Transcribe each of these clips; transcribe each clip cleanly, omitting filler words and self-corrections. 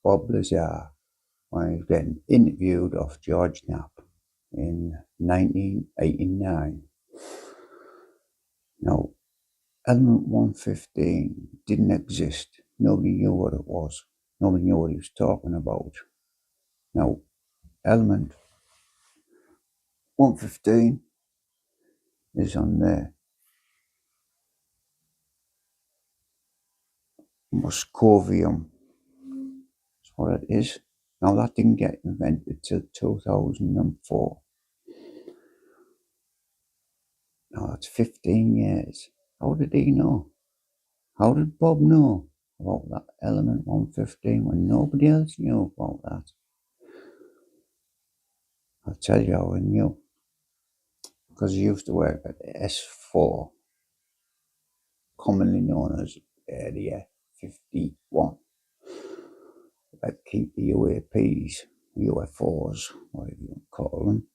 Bob Lazar when he was getting interviewed off George Knapp in 1989. Now, element 115 didn't exist. Nobody knew what it was. Nobody knew what he was talking about. Now, element 115 is on the Moscovium. That's what it is. Now, that didn't get invented till 2004. Now, that's 15 years. How did he know? How did Bob know about that element 115 when nobody else knew about that? I'll tell you how I knew. Because he used to work at S4, commonly known as Area 51. That keep the UAPs, UFOs, whatever you call them.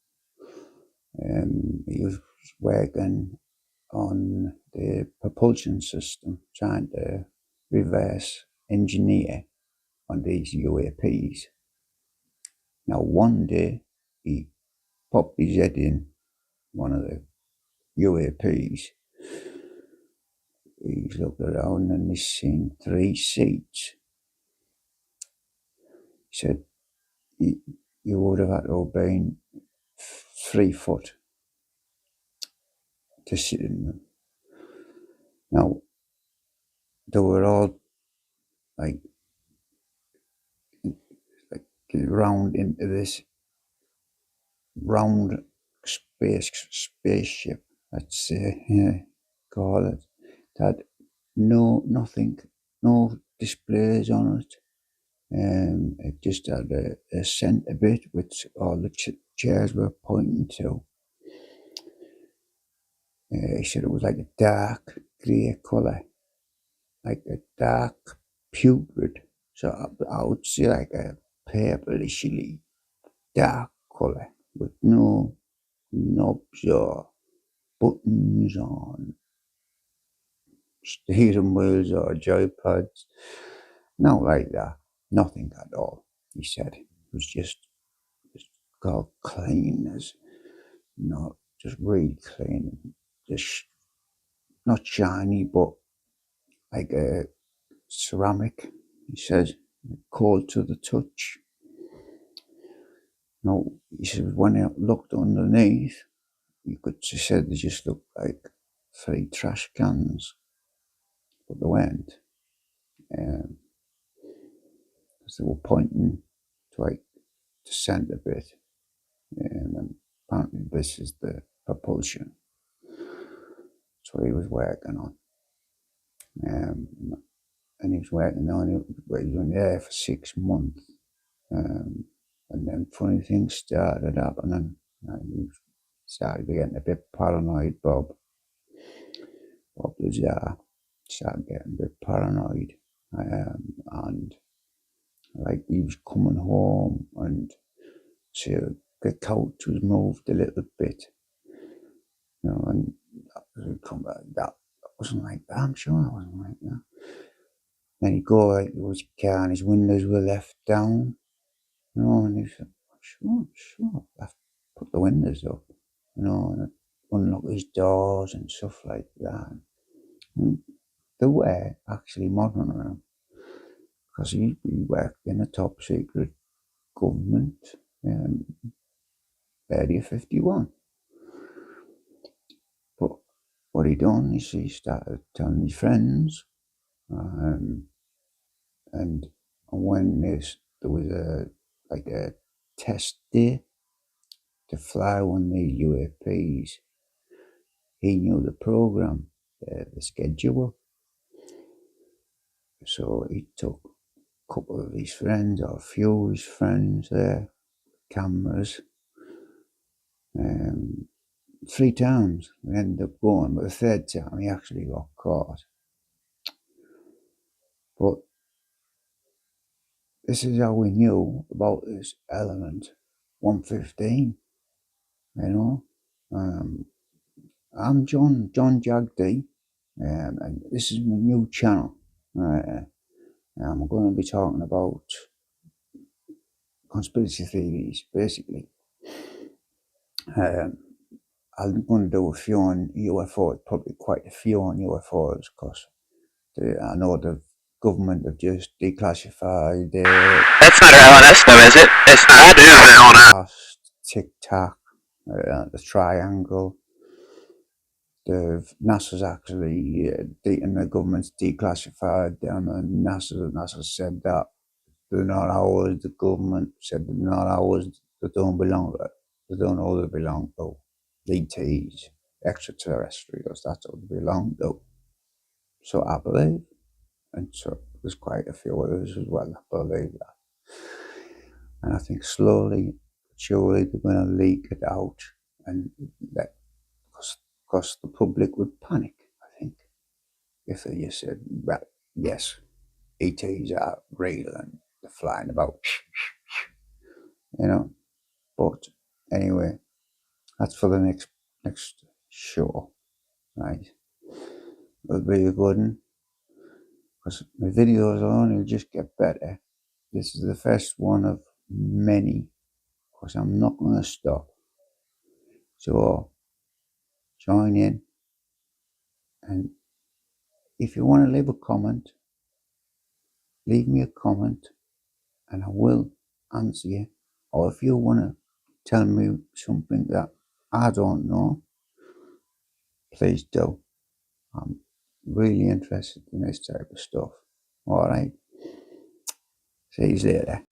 He was working on the propulsion system, trying to reverse engineer on these UAPs. Now, one day, he popped his head in one of the UAPs. He's looked around and he's seen 3 seats. He said, you would have had to have been 3 foot to sit in them. Now, they were all like round into this round spaceship, let's call it. It had nothing, no displays on it. It just had a centre bit which all the chairs were pointing to. He said it was like a dark grey colour, like a dark putrid, so I would say like a purplishly dark colour with no knobs or buttons on, steering wheels or joypads, not like that, nothing at all. He said it was just called clean, as not just really clean, just not shiny, but like a ceramic. He says cold to the touch. No, he said when I looked underneath, you could have said they just looked like 3 trash cans, but they weren't. Because they were pointing to like the centre bit, and apparently this is the propulsion. That's what he was working on. And he was working on it. He was there for 6 months. And then funny things started happening. He started getting a bit paranoid, Bob Lazar started getting a bit paranoid. And like he was coming home and so the couch was moved a little bit. And that wasn't like that. I'm sure it wasn't like that. Then he'd go like there was a car and his windows were left down. And he said, sure, I've put the windows up, and unlock his doors and stuff like that. And they were actually monitoring him because he worked in a top secret government Area 51. But what he done is he started telling his friends, and when there was a test day to fly one of the UAPs, he knew the program, the schedule. So he took a couple of his friends, or a few of his friends there, cameras, 3 times. We ended up going, but the 3rd time he actually got caught. But this is how we knew about this element 115, I'm John jagD, and this is my new channel. I'm going to be talking about conspiracy theories, basically. I'm going to do a few on UFOs, probably quite a few on UFOs, because I know the government have just declassified That's not LNS though, is it? It's not. That is LNS. Tic Tac, the triangle. NASA's actually, and the government's declassified them, and NASA said that they're not ours. The government said they're not ours. They don't belong to. They don't know they belong to. ETs, extraterrestrials. That's what they belong to. So I believe, and so there's quite a few others as well that believe that. And I think slowly, surely they're going to leak it out, and that because the public would panic. I think if they just said, "Well, yes, ETs are real and they're flying about," you know. But anyway, that's for the next show, right? It'll be a good one because my videos will only just get better. This is the first one of many because I'm not going to stop. So join in, and if you want to leave a comment, leave me a comment and I will answer you. Or if you want to tell me something that I don't know, please do. I'm really interested in this type of stuff. All right. See you later.